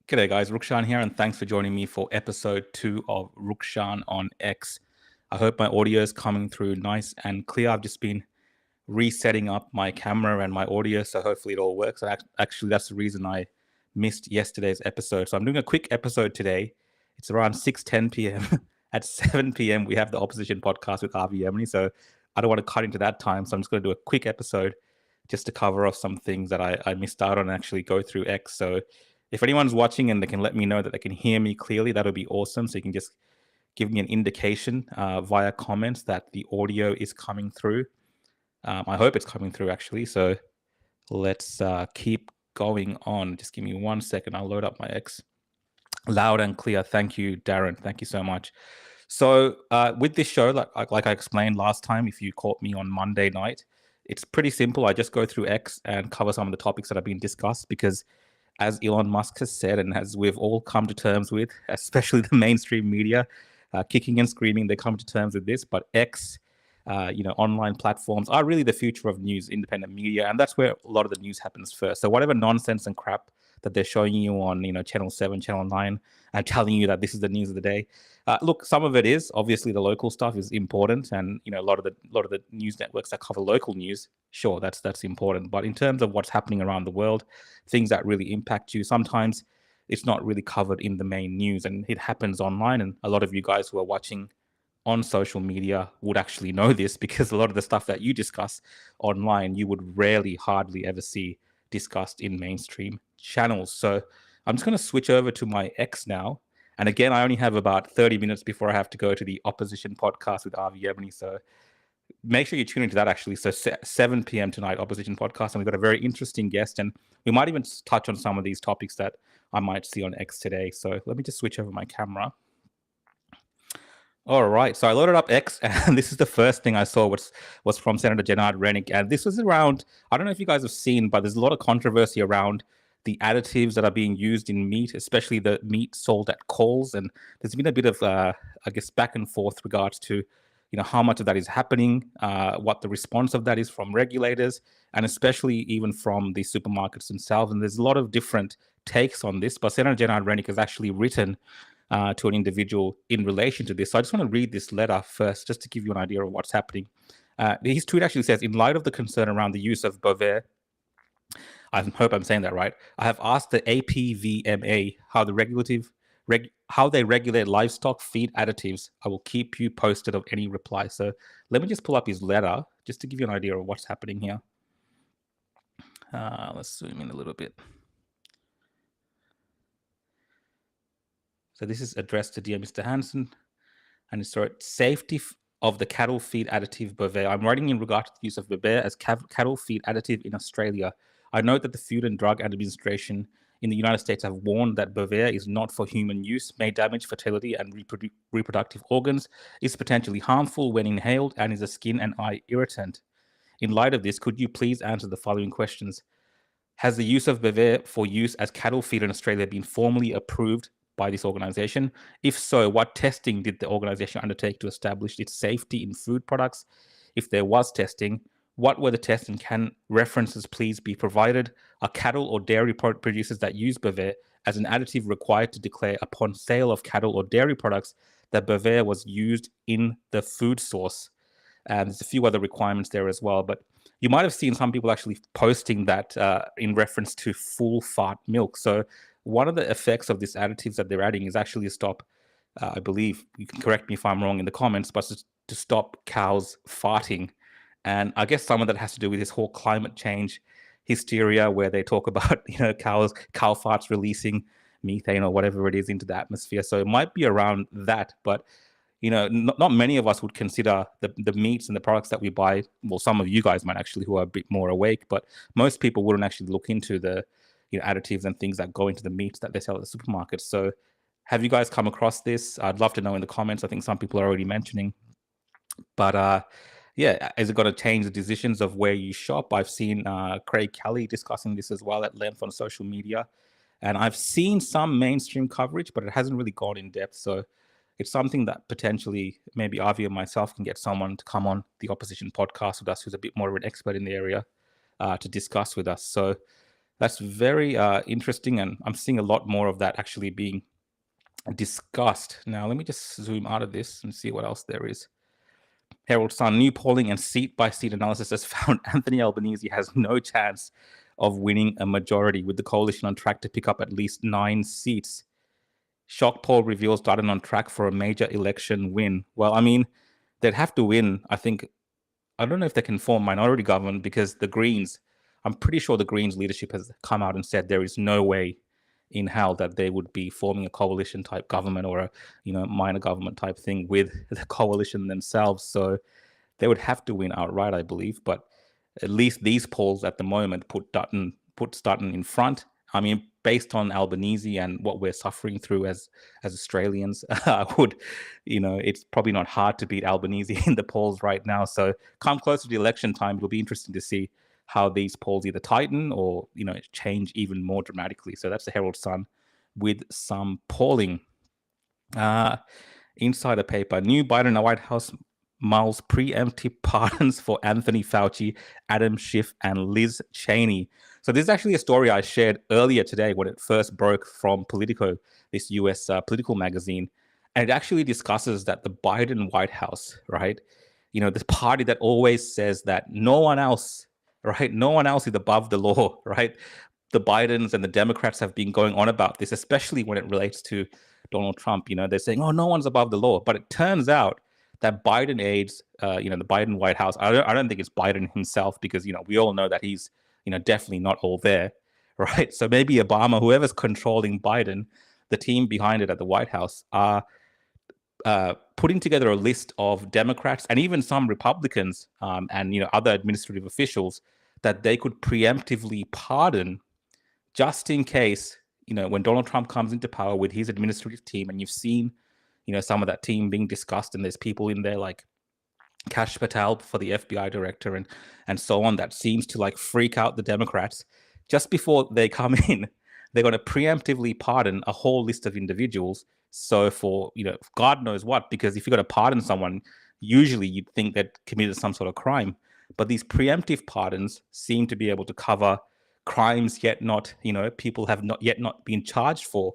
G'day guys, Rukshan here, and thanks for joining me for episode 2 of Rukshan On X. I hope my audio is coming through nice and clear. I've just been resetting up my camera and my audio, so hopefully it all works. Actually, that's the reason I missed yesterday's episode. So I'm doing a quick episode today. It's around 6:10 p.m. At 7 p.m. we have the Opposition podcast with Avi Yemini, so I don't want to cut into that time. So I'm just going to do a quick episode just to cover off some things that I missed out on and actually go through X. So if anyone's watching and they can let me know that they can hear me clearly, that'll be awesome. So you can just give me an indication via comments that the audio is coming through. I hope it's coming through actually. So let's keep going on. Just give me 1 second. I'll load up my X. Loud and clear. Thank you, Darren. Thank you so much. So with this show, like I explained last time, if you caught me on Monday night, it's pretty simple. I just go through X and cover some of the topics that have been discussed because as Elon Musk has said, and as we've all come to terms with, especially the mainstream media, kicking and screaming, they come to terms with this. But X, online platforms are really the future of news, independent media, and that's where a lot of the news happens first. So whatever nonsense and crap that they're showing you on, Channel 7, Channel 9, and telling you that this is the news of the day. Look, some of it is obviously the local stuff is important, and a lot of the news networks that cover local news, sure, that's important. But in terms of what's happening around the world, things that really impact you, sometimes it's not really covered in the main news, and it happens online. And a lot of you guys who are watching on social media would actually know this because a lot of the stuff that you discuss online, you would hardly ever see discussed in mainstream channels. So I'm just going to switch over to my X now. And again, I only have about 30 minutes before I have to go to the Opposition podcast with Avi Yemini. So make sure you tune into that actually. So 7 p.m. tonight, Opposition podcast. And we've got a very interesting guest. And we might even touch on some of these topics that I might see on X today. So let me just switch over my camera. All right, so I loaded up X, and this is the first thing I saw was from Senator Gennard Rennick, and this was around, I don't know if you guys have seen, but there's a lot of controversy around the additives that are being used in meat, especially the meat sold at Coles, and there's been a bit of, back and forth regards to, how much of that is happening, what the response of that is from regulators, and especially even from the supermarkets themselves, and there's a lot of different takes on this, but Senator Gennard Rennick has actually written to an individual in relation to this. So I just want to read this letter first, just to give you an idea of what's happening. His tweet actually says, in light of the concern around the use of Bovaer, I hope I'm saying that right, I have asked the APVMA how they regulate livestock feed additives. I will keep you posted of any reply. So let me just pull up his letter, just to give you an idea of what's happening here. Let's zoom in a little bit. So this is addressed to Dear Mr. Hansen, and it's safety of the cattle feed additive Bovaer. I'm writing in regard to the use of Bovaer as cattle feed additive in Australia. I note that the Food and Drug Administration in the United States have warned that Bovaer is not for human use, may damage fertility and reproductive organs, is potentially harmful when inhaled, and is a skin and eye irritant. In light of this, could you please answer the following questions? Has the use of Bovaer for use as cattle feed in Australia been formally approved by this organization? If so, what testing did the organization undertake to establish its safety in food products? If there was testing, what were the tests, and can references please be provided? Are cattle or dairy product producers that use Bovaer as an additive required to declare upon sale of cattle or dairy products that Bovaer was used in the food source? And there's a few other requirements there as well, but you might have seen some people actually posting that in reference to full fat milk. So one of the effects of these additives that they're adding is actually to stop, I believe, you can correct me if I'm wrong in the comments, but to stop cows farting. And I guess some of that has to do with this whole climate change hysteria where they talk about, cow farts releasing methane or whatever it is into the atmosphere. So it might be around that, but not many of us would consider the meats and the products that we buy. Well, some of you guys might actually, who are a bit more awake, but most people wouldn't actually look into the additives and things that go into the meats that they sell at the supermarkets. So have you guys come across this? I'd love to know in the comments. I think some people are already mentioning. But is it going to change the decisions of where you shop? I've seen Craig Kelly discussing this as well at length on social media. And I've seen some mainstream coverage, but it hasn't really gone in depth. So it's something that potentially maybe Avi and myself can get someone to come on the Opposition podcast with us who's a bit more of an expert in the area to discuss with us. So That's very interesting, and I'm seeing a lot more of that actually being discussed. Now, let me just zoom out of this and see what else there is. Herald Sun, new polling and seat-by-seat analysis has found Anthony Albanese has no chance of winning a majority, with the coalition on track to pick up at least 9 seats. Shock poll reveals Biden on track for a major election win. Well, I mean, they'd have to win. I don't know if they can form minority government because the Greens, I'm pretty sure the Greens leadership has come out and said there is no way in hell that they would be forming a coalition type government or a minor government type thing with the coalition themselves. So they would have to win outright, I believe. But at least these polls at the moment put Dutton in front. I mean, based on Albanese and what we're suffering through as Australians, it's probably not hard to beat Albanese in the polls right now. So come closer to the election time, it'll be interesting to see how these polls either tighten or change even more dramatically. So that's the Herald Sun with some polling. Insider paper: new Biden White House mulls preemptive pardons for Anthony Fauci, Adam Schiff, and Liz Cheney. So this is actually a story I shared earlier today when it first broke from Politico, this US political magazine. And it actually discusses that the Biden White House, right? This party that always says that no one else is above the law, right? The Bidens and the Democrats have been going on about this, especially when it relates to Donald Trump. They're saying, oh, no one's above the law. But it turns out that Biden aides, the Biden White House, I don't think it's Biden himself, because, we all know that he's, definitely not all there, right? So maybe Obama, whoever's controlling Biden, the team behind it at the White House are putting together a list of Democrats and even some Republicans and, other administrative officials that they could preemptively pardon just in case, when Donald Trump comes into power with his administrative team. And you've seen some of that team being discussed, and there's people in there like Kash Patel for the FBI director and so on, that seems to like freak out the Democrats. Just before they come in, they're going to preemptively pardon a whole list of individuals. So for, God knows what, because if you're going to pardon someone, usually you'd think they'd committed some sort of crime. But these preemptive pardons seem to be able to cover crimes yet not, people have not been charged for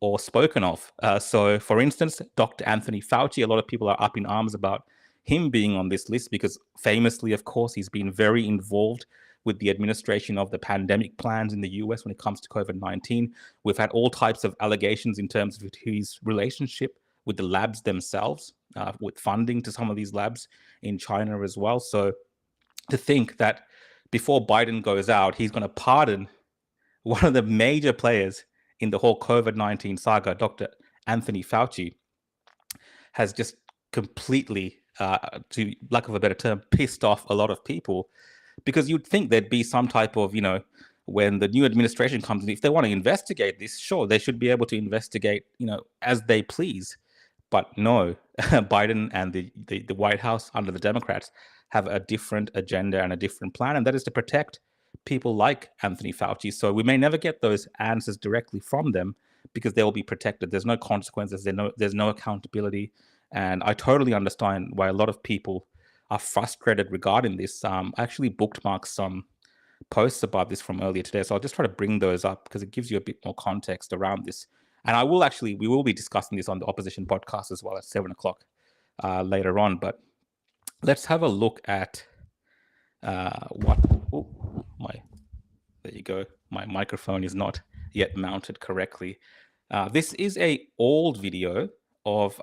or spoken of. So, for instance, Dr. Anthony Fauci, a lot of people are up in arms about him being on this list because famously, of course, he's been very involved with the administration of the pandemic plans in the US when it comes to COVID-19. We've had all types of allegations in terms of his relationship with the labs themselves, with funding to some of these labs in China as well. So to think that before Biden goes out, he's going to pardon one of the major players in the whole COVID-19 saga, Dr. Anthony Fauci, has just completely, to lack of a better term, pissed off a lot of people, because you'd think there'd be some type of, when the new administration comes in, if they want to investigate this, sure, they should be able to investigate, as they please. But no, Biden and the White House under the Democrats have a different agenda and a different plan, and that is to protect people like Anthony Fauci. So we may never get those answers directly from them because they will be protected. There's no consequences. There's no accountability. And I totally understand why a lot of people are frustrated regarding this. I actually bookmarked some posts about this from earlier today. So I'll just try to bring those up because it gives you a bit more context around this. And we will be discussing this on the opposition podcast as well at 7:00 later on. But let's have a look at there you go. My microphone is not yet mounted correctly. This is a old video of,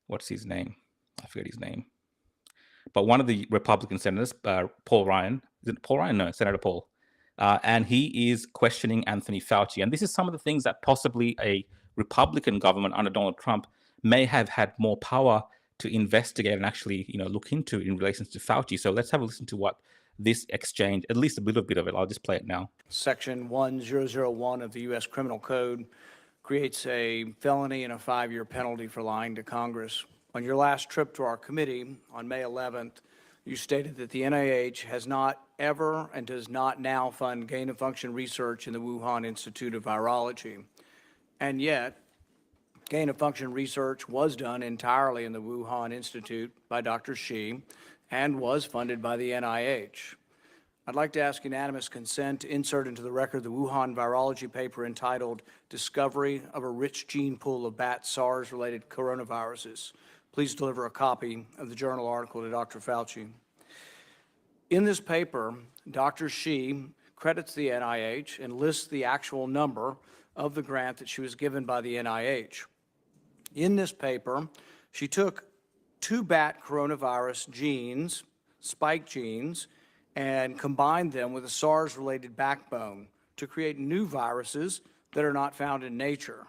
what's his name? I forget his name. But one of the Republican senators, Paul Ryan, is it Paul Ryan? No, Senator Paul. And he is questioning Anthony Fauci. And this is some of the things that possibly a Republican government under Donald Trump may have had more power to investigate and actually, look into in relation to Fauci. So let's have a listen to what this exchange, at least a little bit of it. I'll just play it now. Section 1001 of the U.S. Criminal Code creates a felony and a 5-year penalty for lying to Congress. On your last trip to our committee on May 11th, you stated that the NIH has not ever and does not now fund gain-of-function research in the Wuhan Institute of Virology. And yet, gain-of-function research was done entirely in the Wuhan Institute by Dr. Shi and was funded by the NIH. I'd like to ask unanimous consent to insert into the record the Wuhan virology paper entitled Discovery of a Rich Gene Pool of Bat SARS-Related Coronaviruses. Please deliver a copy of the journal article to Dr. Fauci. In this paper, Dr. Shi credits the NIH and lists the actual number of the grant that she was given by the NIH. In this paper, she took 2 bat coronavirus genes, spike genes, and combined them with a SARS-related backbone to create new viruses that are not found in nature.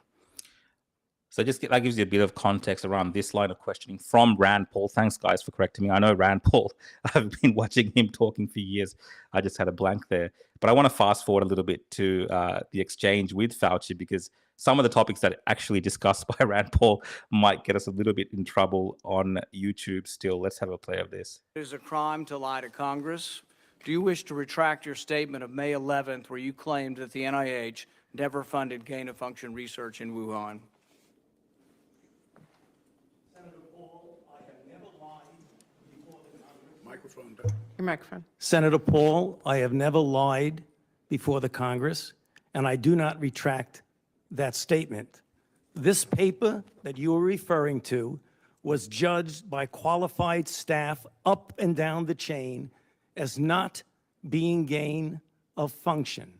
So that gives you a bit of context around this line of questioning from Rand Paul. Thanks, guys, for correcting me. I know Rand Paul. I've been watching him talking for years. I just had a blank there. But I want to fast forward a little bit to the exchange with Fauci, because some of the topics that are actually discussed by Rand Paul might get us a little bit in trouble on YouTube still. Let's have a play of this. It is a crime to lie to Congress. Do you wish to retract your statement of May 11th where you claimed that the NIH never funded gain-of-function research in Wuhan? Your microphone. Senator Paul, I have never lied before the Congress, and I do not retract that statement. This paper that you are referring to was judged by qualified staff up and down the chain as not being gain of function.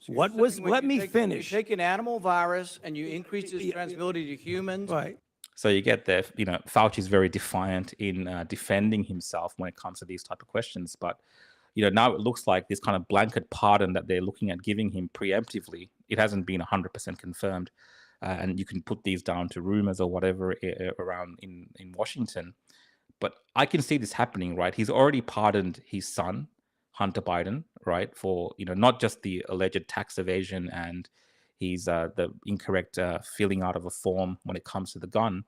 Let me finish. You take an animal virus and you increase its transmissibility to humans. Right. So you get there, Fauci is very defiant in defending himself when it comes to these type of questions. But, now it looks like this kind of blanket pardon that they're looking at giving him preemptively, it hasn't been 100% confirmed. And you can put these down to rumors or whatever around in Washington. But I can see this happening, right? He's already pardoned his son, Hunter Biden, right? For, not just the alleged tax evasion and he's the incorrect filling out of a form when it comes to the gun,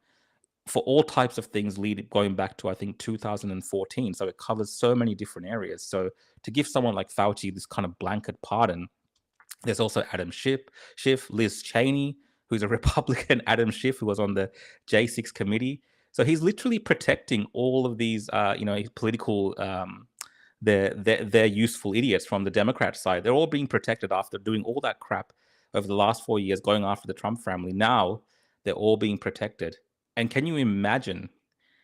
for all types of things going back to, I think, 2014. So it covers so many different areas. So to give someone like Fauci this kind of blanket pardon, there's also Adam Schiff, Liz Cheney, who's a Republican, Adam Schiff, who was on the J6 committee. So he's literally protecting all of these, political, they're useful idiots from the Democrat side. They're all being protected after doing all that crap over the last 4 years, going after the Trump family. Now they're all being protected. And can you imagine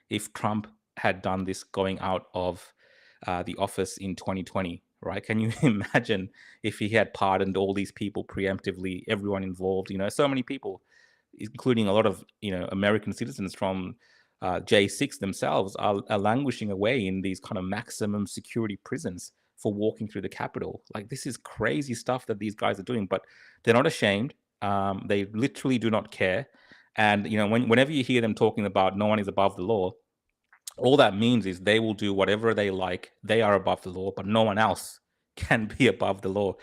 if Trump had done this going out of the office in 2020, right? Can you imagine if he had pardoned all these people preemptively, everyone involved, so many people, including a lot of, American citizens from J6 themselves are languishing away in these kind of maximum security prisons for walking through the Capitol. Like, this is crazy stuff that these guys are doing, but they're not ashamed. They literally do not care. And, whenever you hear them talking about no one is above the law, all that means is they will do whatever they like. They are above the law, but no one else can be above the law.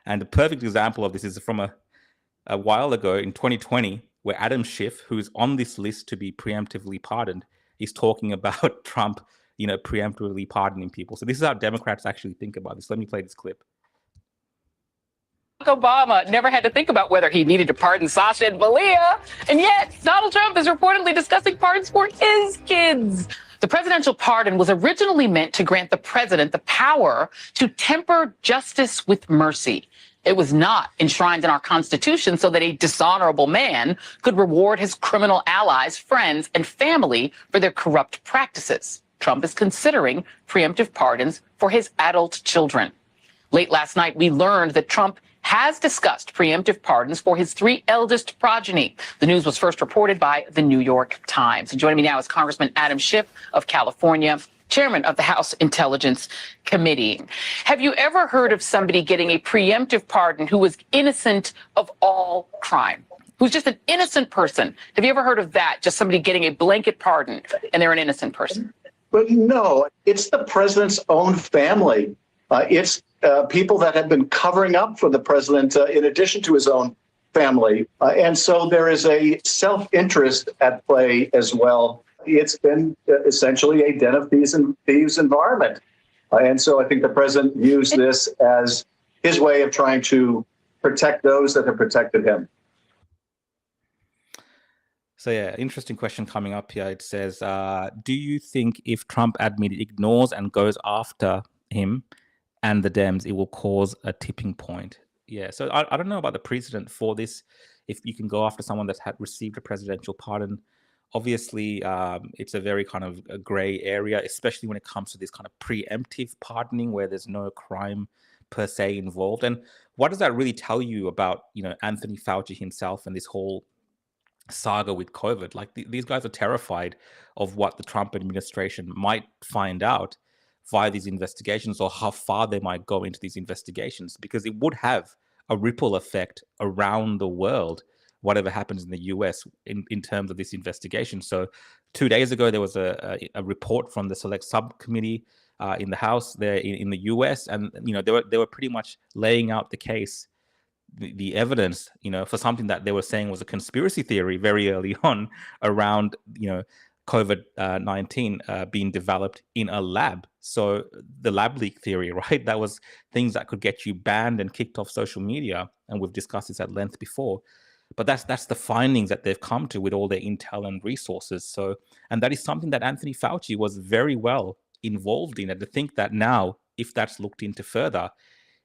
And the perfect example of this is from a while ago in 2020, where Adam Schiff, who's on this list to be preemptively pardoned, is talking about Trump, preemptively pardoning people. So this is how Democrats actually think about this. Let me play this clip. Obama never had to think about whether he needed to pardon Sasha and Valia, and yet Donald Trump is reportedly discussing pardons for his kids. The presidential pardon was originally meant to grant the president the power to temper justice with mercy. It was not enshrined in our Constitution so that a dishonorable man could reward his criminal allies, friends, and family for their corrupt practices. Trump is considering preemptive pardons for his adult children. Late last night, we learned that Trump has discussed preemptive pardons for his 3 eldest progeny. The news was first reported by the New York Times. And joining me now is Congressman Adam Schiff of California, chairman of the House Intelligence Committee. Have you ever heard of somebody getting a preemptive pardon who was innocent of all crime? Who's just an innocent person? Have you ever heard of that? Just somebody getting a blanket pardon and they're an innocent person? But no, it's the president's own family. It's people that have been covering up for the president in addition to his own family. And so there is a self-interest at play as well. It's been essentially a den of thieves environment. And so I think the president used this as his way of trying to protect those that have protected him. So yeah, interesting question coming up here. It says, do you think if Trump admitted, ignores and goes after him and the Dems, it will cause a tipping point. Yeah, so I don't know about the precedent for this. If you can go after someone that's had received a presidential pardon, obviously it's a very kind of a gray area, especially when it comes to this kind of preemptive pardoning where there's no crime per se involved. And what does that really tell you about, Anthony Fauci himself and this whole saga with COVID? Like these guys are terrified of what the Trump administration might find out via these investigations, or how far they might go into these investigations, because it would have a ripple effect around the world, whatever happens in the US in terms of this investigation. So 2 days ago, there was a report from the select subcommittee in the House there in the US, and they were pretty much laying out the case, the evidence, for something that they were saying was a conspiracy theory very early on around, COVID-19 being developed in a lab. So the lab leak theory, right? That was things that could get you banned and kicked off social media. And we've discussed this at length before. But that's the findings that they've come to with all their intel and resources. So, and that is something that Anthony Fauci was very well involved in. And to think that now, if that's looked into further,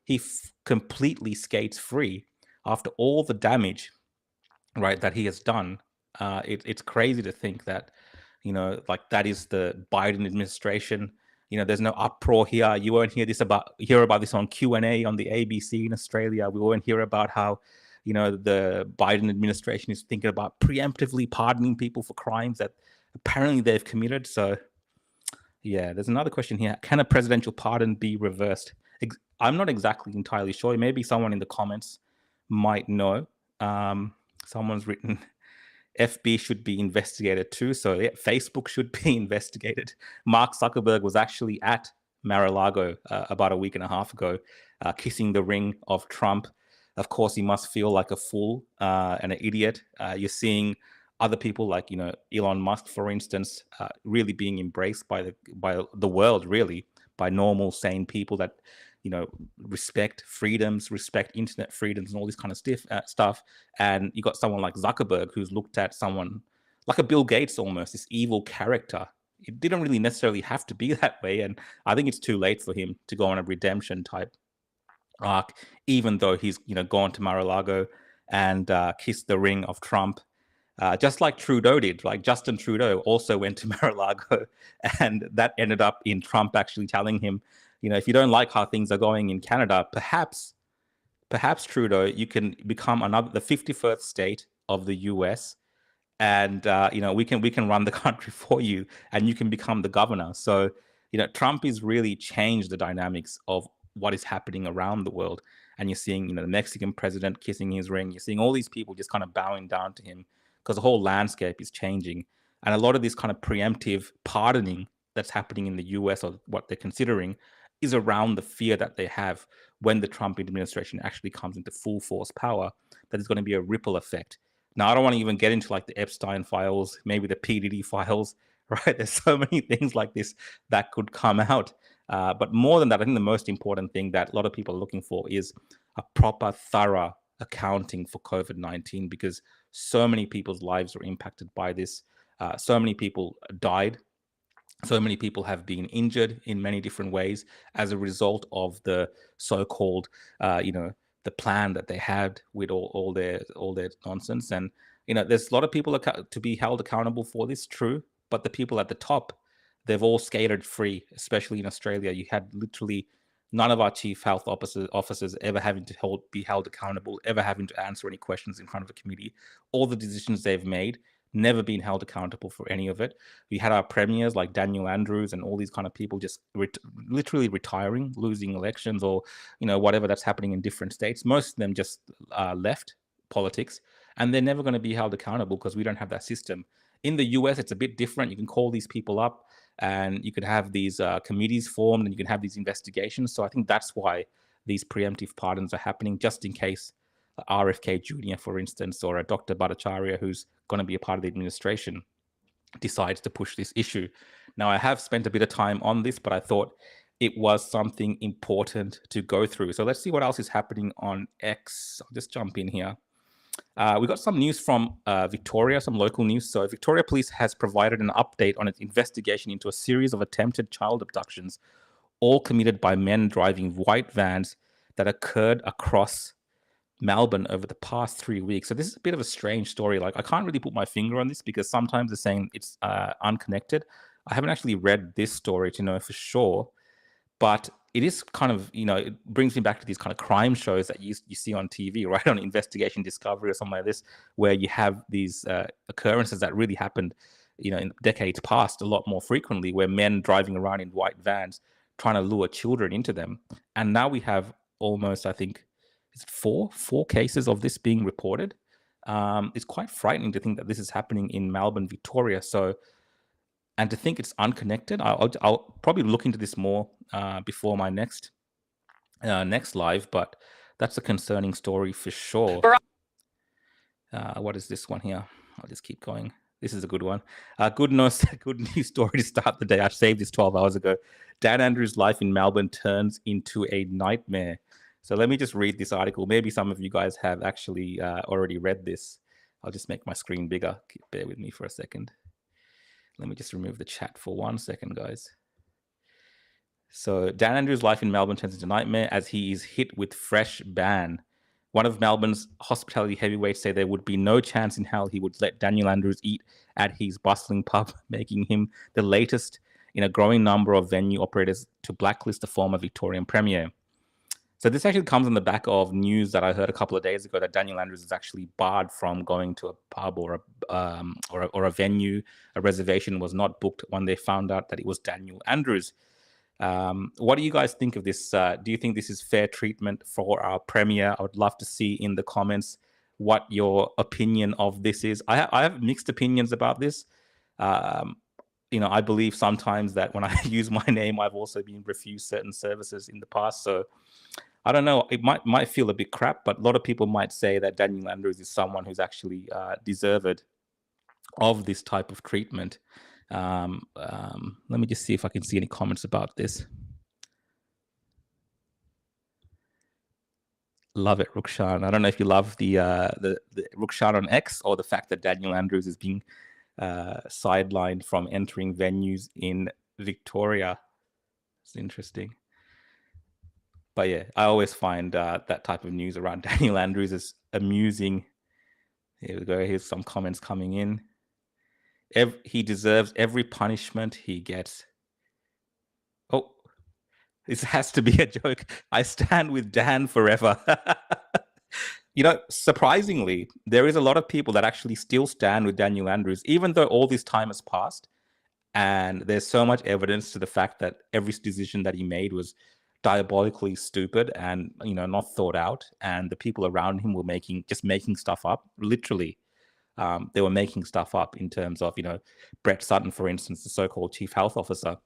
he completely skates free after all the damage, right, that he has done. It's crazy to think that, like that is the Biden administration. There's no uproar here. You won't hear about this on Q&A on the ABC in Australia. We won't hear about how, the Biden administration is thinking about preemptively pardoning people for crimes that apparently they've committed. So, yeah, there's another question here. Can a presidential pardon be reversed? I'm not exactly entirely sure. Maybe someone in the comments might know. Someone's written, FB should be investigated too. So yeah, Facebook should be investigated. Mark Zuckerberg was actually at Mar-a-Lago about a week and a half ago, kissing the ring of Trump. Of course, he must feel like a fool and an idiot. You're seeing other people like, Elon Musk, for instance, really being embraced by the world, really, by normal, sane people that, respect freedoms, respect internet freedoms, and all this kind of stuff. And you got someone like Zuckerberg, who's looked at someone like a Bill Gates, almost this evil character. It didn't really necessarily have to be that way, and I think it's too late for him to go on a redemption type arc, even though he's gone to Mar-a-Lago and kissed the ring of Trump. Just like Trudeau did, like Justin Trudeau also went to Mar-a-Lago, and that ended up in Trump actually telling him, if you don't like how things are going in Canada, perhaps Trudeau, you can become the 51st state of the US, and we can run the country for you, and you can become the governor. So Trump has really changed the dynamics of what is happening around the world, and you're seeing the Mexican president kissing his ring. You're seeing all these people just kind of bowing down to him because the whole landscape is changing, and a lot of this kind of preemptive pardoning that's happening in the US, or what they're considering, is around the fear that they have when the Trump administration actually comes into full force power, that there's going to be a ripple effect. Now, I don't want to even get into like the Epstein files, maybe the PDD files, right? There's so many things like this that could come out. But more than that, I think the most important thing that a lot of people are looking for is a proper, thorough accounting for COVID-19, because so many people's lives were impacted by this. So many people died. So many people have been injured in many different ways as a result of the so-called, the plan that they had with all their nonsense. And there's a lot of people to be held accountable for this, true. But the people at the top, they've all skated free. Especially in Australia, you had literally none of our chief health officers ever having to be held accountable, ever having to answer any questions in front of a committee. All the decisions they've made, never been held accountable for any of it. We had our premiers like Daniel Andrews and all these kind of people just literally retiring, losing elections, or whatever that's happening in different states. Most of them just left politics, and they're never going to be held accountable because we don't have that system. In the US, it's a bit different. You can call these people up, and you can have these committees formed, and you can have these investigations. So I think that's why these preemptive pardons are happening, just in case RFK Jr., for instance, or a Dr. Bhattacharya, who's going to be a part of the administration, decides to push this issue. Now, I have spent a bit of time on this, but I thought it was something important to go through. So let's see what else is happening on X. I'll just jump in here. We got some news from Victoria, some local news. So Victoria Police has provided an update on its investigation into a series of attempted child abductions, all committed by men driving white vans that occurred across Melbourne over the past 3 weeks. So this is a bit of a strange story. Like, I can't really put my finger on this because sometimes they're saying it's unconnected. I haven't actually read this story to know for sure, but it is kind of, it brings me back to these kind of crime shows that you see on TV, right? On Investigation Discovery or something like this, where you have these occurrences that really happened, in decades past a lot more frequently, where men driving around in white vans trying to lure children into them. And now we have almost, I think, is it four cases of this being reported? It's quite frightening to think that this is happening in Melbourne, Victoria. So, and to think it's unconnected, I'll probably look into this more before my next live, but that's a concerning story for sure. What is this one here? I'll just keep going. This is a good one. Good news story to start the day. I saved this 12 hours ago. Dan Andrews' life in Melbourne turns into a nightmare. So let me just read this article. Maybe some of you guys have actually already read this. I'll just make my screen bigger. Bear with me for a second. Let me just remove the chat for 1 second, guys. So Dan Andrews' life in Melbourne turns into a nightmare as he is hit with fresh ban. One of Melbourne's hospitality heavyweights say there would be no chance in hell he would let Daniel Andrews eat at his bustling pub, making him the latest in a growing number of venue operators to blacklist the former Victorian Premier. So this actually comes on the back of news that I heard a couple of days ago that Daniel Andrews is actually barred from going to a pub or a venue. A reservation was not booked when they found out that it was Daniel Andrews. What do you guys think of this? Do you think this is fair treatment for our Premier? I would love to see in the comments what your opinion of this is. I have mixed opinions about this. I believe sometimes that when I use my name, I've also been refused certain services in the past. So I don't know. It might feel a bit crap, but a lot of people might say that Daniel Andrews is someone who's actually deserved of this type of treatment. Let me just see if I can see any comments about this. Love it, Rukshan. I don't know if you love the Rukshan on X or the fact that Daniel Andrews is being sidelined from entering venues in Victoria. It's interesting. But yeah, I always find that type of news around Daniel Andrews is amusing. Here we go. Here's some comments coming in. He deserves every punishment he gets. Oh, this has to be a joke. I stand with Dan forever. Surprisingly, there is a lot of people that actually still stand with Daniel Andrews, even though all this time has passed. And there's so much evidence to the fact that every decision that he made was diabolically stupid and, not thought out. And the people around him were just making stuff up, literally. They were making stuff up in terms of, Brett Sutton, for instance, the so-called chief health officer,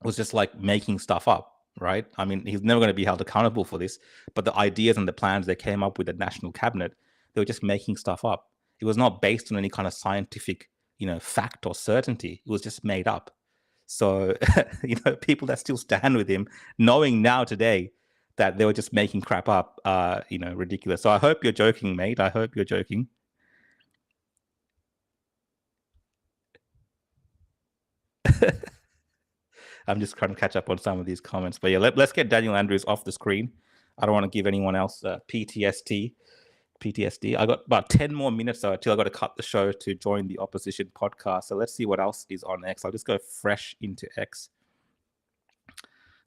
was just like making stuff up, right? I mean, he's never going to be held accountable for this, but the ideas and the plans they came up with the national cabinet, they were just making stuff up. It was not based on any kind of scientific, fact or certainty. It was just made up. So, people that still stand with him, knowing now today that they were just making crap up, ridiculous. So I hope you're joking, mate. I hope you're joking. I'm just trying to catch up on some of these comments. But yeah, let's get Daniel Andrews off the screen. I don't want to give anyone else PTSD. I got about 10 more minutes until I got to cut the show to join the opposition podcast. So let's see what else is on X. I'll just go fresh into X.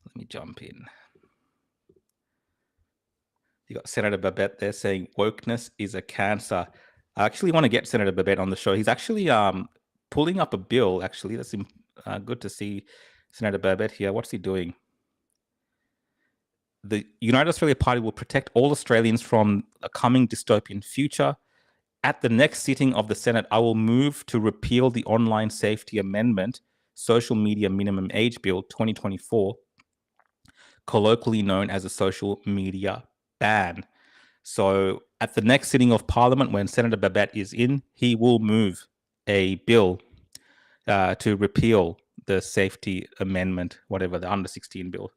Let me jump in. You got Senator Babette there saying wokeness is a cancer. I actually want to get Senator Babette on the show. He's actually pulling up a bill, actually. That's good to see Senator Babette here. What's he doing? The United Australia Party will protect all Australians from a coming dystopian future. At the next sitting of the Senate, I will move to repeal the Online Safety Amendment, Social Media Minimum Age Bill 2024, colloquially known as a social media ban. So at the next sitting of Parliament, when Senator Babette is in, he will move a bill to repeal the safety amendment, whatever, the under 16 bill.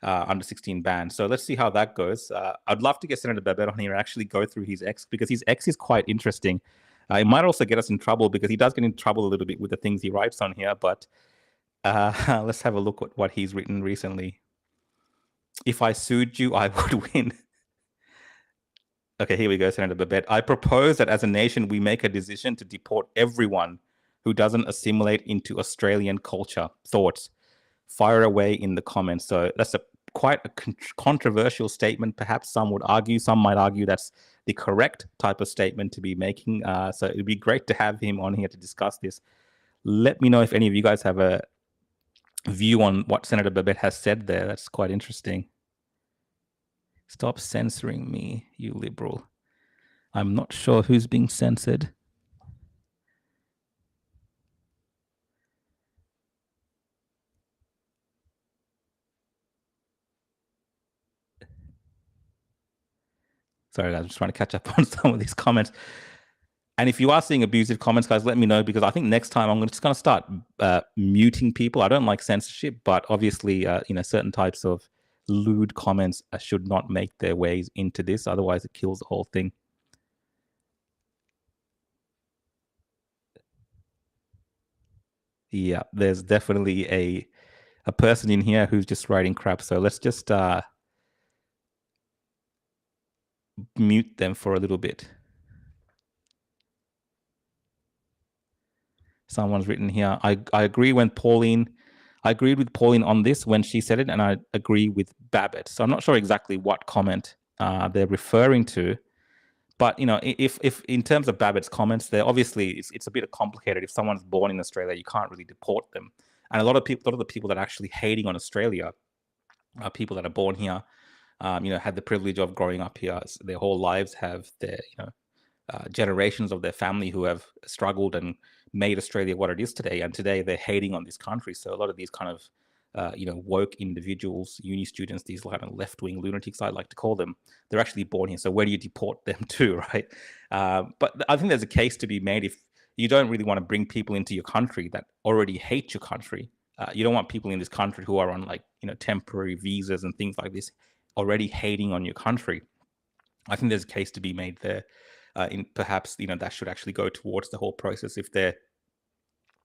Under 16 ban. So let's see how that goes. I'd love to get Senator Babette on here and actually go through his X, because his X is quite interesting. It might also get us in trouble because he does get in trouble a little bit with the things he writes on here. But Let's have a look at what he's written recently. If I sued you, I would win. Okay, here we go, Senator Babette. I propose that as a nation, we make a decision to deport everyone who doesn't assimilate into Australian culture. Thoughts? Fire away in the comments. So that's quite a controversial statement. Perhaps some would argue, some might argue that's the correct type of statement to be making. So it'd be great to have him on here to discuss this. Let me know if any of you guys have a view on what Senator Babette has said there. That's quite interesting. Stop censoring me, you liberal. I'm not sure who's being censored. Sorry, guys, I'm just trying to catch up on some of these comments. And if you are seeing abusive comments, guys, let me know, because I think next time I'm just going to start muting people. I don't like censorship, but obviously, certain types of lewd comments should not make their ways into this. Otherwise, it kills the whole thing. Yeah, there's definitely a person in here who's just writing crap. So let's just mute them for a little bit. Someone's written here, I agree I agreed with Pauline on this when she said it, and I agree with Babbitt. So I'm not sure exactly what comment they're referring to, but if in terms of Babbitt's comments, they're obviously it's a bit complicated. If someone's born in Australia, you can't really deport them, and a lot of the people that are actually hating on Australia are people that are born here, had the privilege of growing up here their whole lives, have their generations of their family who have struggled and made Australia what it is today, and today they're hating on this country. So a lot of these kind of woke individuals, uni students, these kind of left-wing lunatics, I like to call them, they're actually born here. So where do you deport them to, right? But I think there's a case to be made. If you don't really want to bring people into your country that already hate your country, you don't want people in this country who are on temporary visas and things like this already hating on your country. I think there's a case to be made there. In perhaps that should actually go towards the whole process. If they're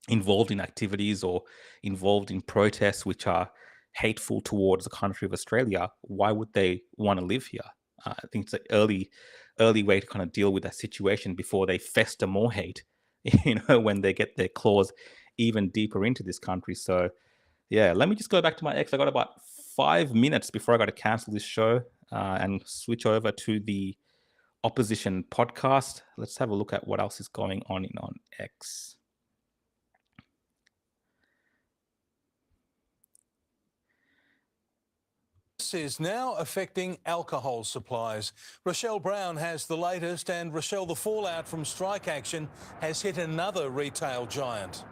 involved in activities or involved in protests which are hateful towards the country of Australia, why would they want to live here? I think it's an early way to kind of deal with that situation before they fester more hate, when they get their claws even deeper into this country. So yeah, let me just go back to my X. I got about 5 minutes before I got to cancel this show and switch over to the opposition podcast. Let's have a look at what else is going on X. This is now affecting alcohol supplies. Rochelle Brown has the latest, and Rochelle, the fallout from strike action has hit another retail giant.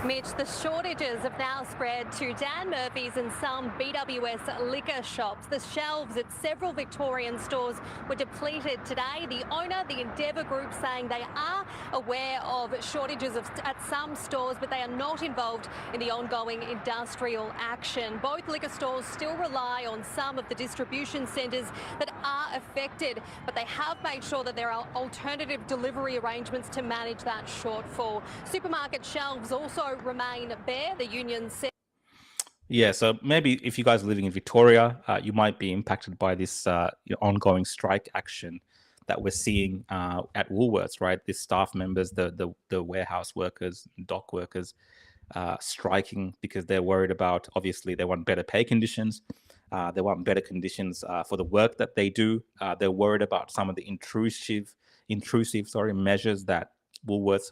Mitch, the shortages have now spread to Dan Murphy's and some BWS liquor shops. The shelves at several Victorian stores were depleted today. The owner, the Endeavour Group, saying they are aware of shortages at some stores, but they are not involved in the ongoing industrial action. Both liquor stores still rely on some of the distribution centres that are affected, but they have made sure that there are alternative delivery arrangements to manage that shortfall. Supermarket shelves also remain bare, the union said. Yeah, so maybe if you guys are living in Victoria, you might be impacted by this ongoing strike action that we're seeing at Woolworths, right? The staff members, the warehouse workers, dock workers striking because they're worried about, obviously, they want better pay conditions. They want better conditions for the work that they do. They're worried about some of the intrusive measures that Woolworths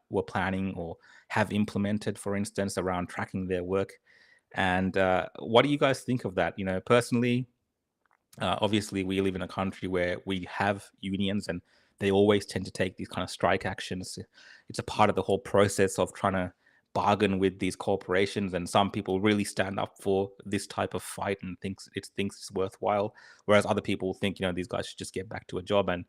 were planning or have implemented, for instance, around tracking their work. And what do you guys think of that? Personally, obviously, we live in a country where we have unions and they always tend to take these kind of strike actions. It's a part of the whole process of trying to bargain with these corporations, and some people really stand up for this type of fight and thinks it's worthwhile, whereas other people think these guys should just get back to a job and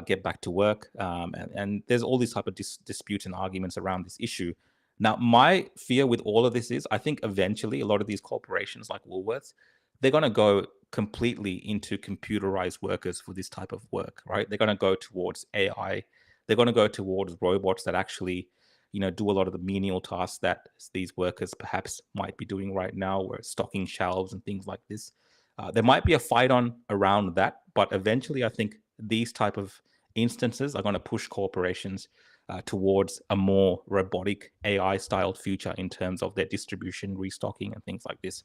get back to work, and there's all these type of disputes and arguments around this issue. Now, my fear with all of this is I think eventually a lot of these corporations like Woolworths, they're going to go completely into computerized workers for this type of work, right? They're going to go towards AI. They're going to go towards robots that actually do a lot of the menial tasks that these workers perhaps might be doing right now, where stocking shelves and things like this. There might be a fight on around that, but eventually I think these type of instances are going to push corporations towards a more robotic AI-styled future in terms of their distribution, restocking, and things like this.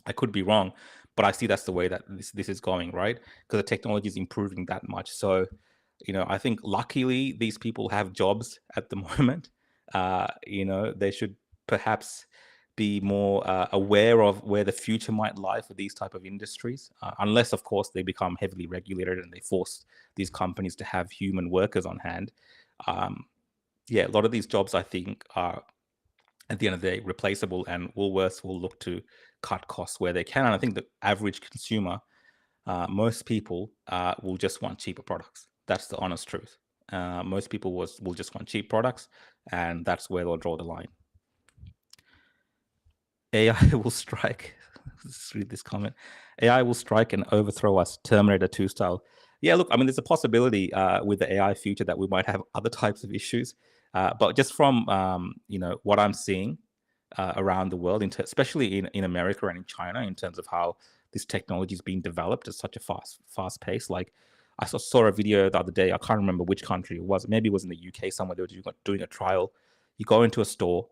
I could be wrong, but I see that's the way that this is going, right? Because the technology is improving that much. So, I think luckily these people have jobs at the moment. They should perhaps be more aware of where the future might lie for these type of industries, unless, of course, they become heavily regulated and they force these companies to have human workers on hand. A lot of these jobs, I think, are at the end of the day replaceable, and Woolworths will look to cut costs where they can. And I think the average consumer, most people will just want cheaper products. That's the honest truth. Most people will just want cheap products, and that's where they'll draw the line. AI will strike. Let's read this comment. AI will strike and overthrow us, Terminator 2 style. Yeah, look, I mean, there's a possibility with the AI future that we might have other types of issues. But just from what I'm seeing around the world, especially in America and in China, in terms of how this technology is being developed at such a fast pace. Like, I saw a video the other day. I can't remember which country it was. Maybe it was in the UK somewhere. They were doing a trial. You go into a store.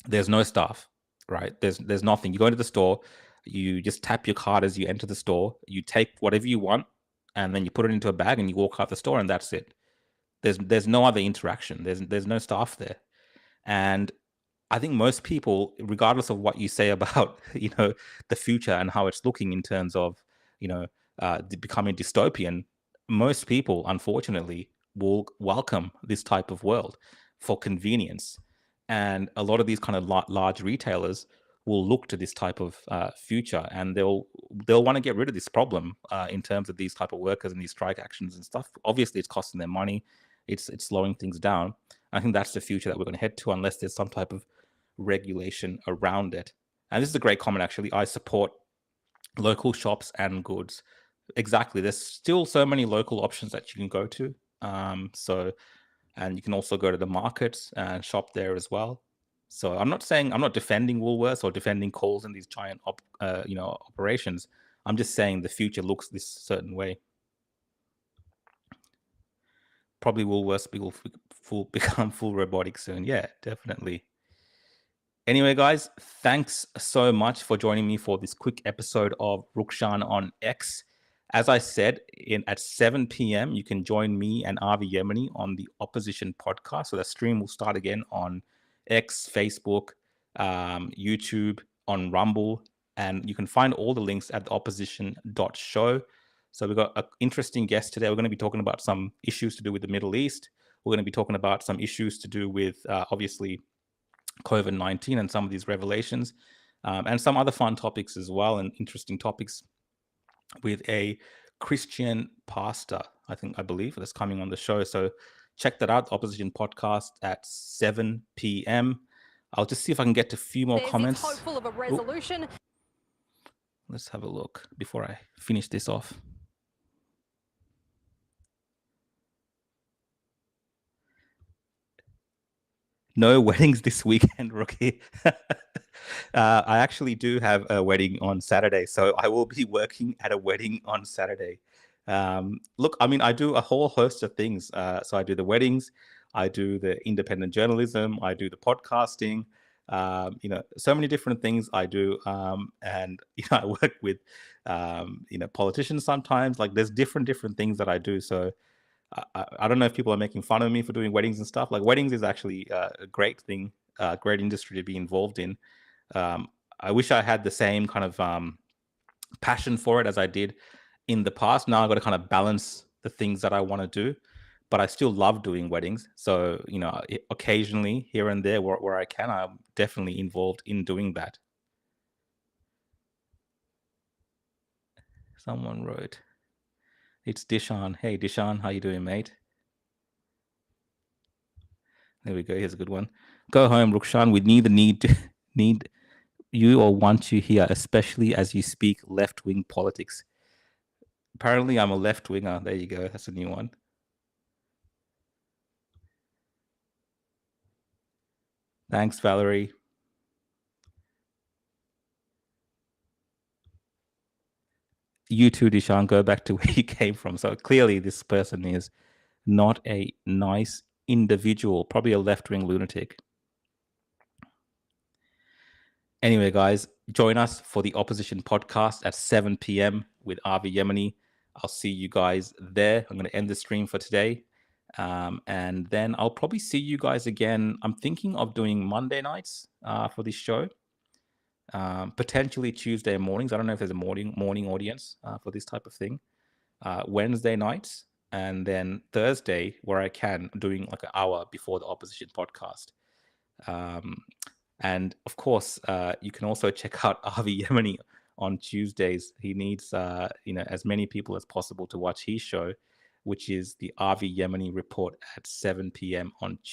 There's no staff, right? There's nothing. You go into the store. You just tap your card as you enter the store. You take whatever you want, and then you put it into a bag and you walk out the store, and that's it. There's no other interaction. There's no staff there. And I think most people, regardless of what you say about the future and how it's looking in terms of becoming dystopian, most people unfortunately will welcome this type of world for convenience. And a lot of these kind of large retailers will look to this type of future, and they'll want to get rid of this problem in terms of these type of workers and these strike actions and stuff. Obviously, it's costing them money. It's slowing things down. I think that's the future that we're going to head to, unless there's some type of regulation around it. And this is a great comment, actually. I support local shops and goods. Exactly. There's still so many local options that you can go to. And you can also go to the markets and shop there as well. So I'm not defending Woolworths or defending Coles and these giant operations. I'm just saying the future looks this certain way. Probably Woolworths will become full robotic soon. Yeah, definitely. Anyway, guys, thanks so much for joining me for this quick episode of Rukshan on X. As I said, at 7 p.m., you can join me and Avi Yemeni on the Opposition podcast. So the stream will start again on X, Facebook, YouTube, on Rumble. And you can find all the links at theopposition.show. So we've got an interesting guest today. We're going to be talking about some issues to do with the Middle East. We're going to be talking about some issues to do with, obviously, COVID-19 and some of these revelations, and some other fun topics as well, and interesting topics with a Christian pastor, I believe, that's coming on the show. So check that out, Opposition Podcast at 7 p.m. I'll just see if I can get to a few more comments. Hopeful of a resolution. Let's have a look before I finish this off. No weddings this weekend, Rookie. I actually do have a wedding on Saturday, so I will be working at a wedding on Saturday. Look, I mean, I do a whole host of things. So I do the weddings, I do the independent journalism, I do the podcasting, so many different things I do. And, I work with, politicians sometimes. Like, there's different things that I do. So I don't know if people are making fun of me for doing weddings and stuff. Like, weddings is actually a great thing, great industry to be involved in. I wish I had the same kind of passion for it as I did in the past. Now I've got to kind of balance the things that I want to do, but I still love doing weddings. So, occasionally here and there where I can, I'm definitely involved in doing that. Someone wrote, it's Dishan. Hey, Dishan, how you doing, mate? There we go. Here's a good one. Go home, Rukshan. We neither need you or want you here, especially as you speak left-wing politics. Apparently, I'm a left-winger. There you go. That's a new one. Thanks, Valerie. You too, Dishan, go back to where you came from. So clearly this person is not a nice individual, probably a left-wing lunatic. Anyway, guys, join us for the Opposition podcast at 7 p.m. with Avi Yemeni. I'll see you guys there. I'm going to end the stream for today. And then I'll probably see you guys again. I'm thinking of doing Monday nights for this show. Potentially Tuesday mornings. I don't know if there's a morning audience for this type of thing. Wednesday nights, and then Thursday, where I can, doing like an hour before the Opposition podcast. And of course, you can also check out Avi Yemeni on Tuesdays. He needs as many people as possible to watch his show, which is the Avi Yemeni Report at 7 p.m. on Tuesday.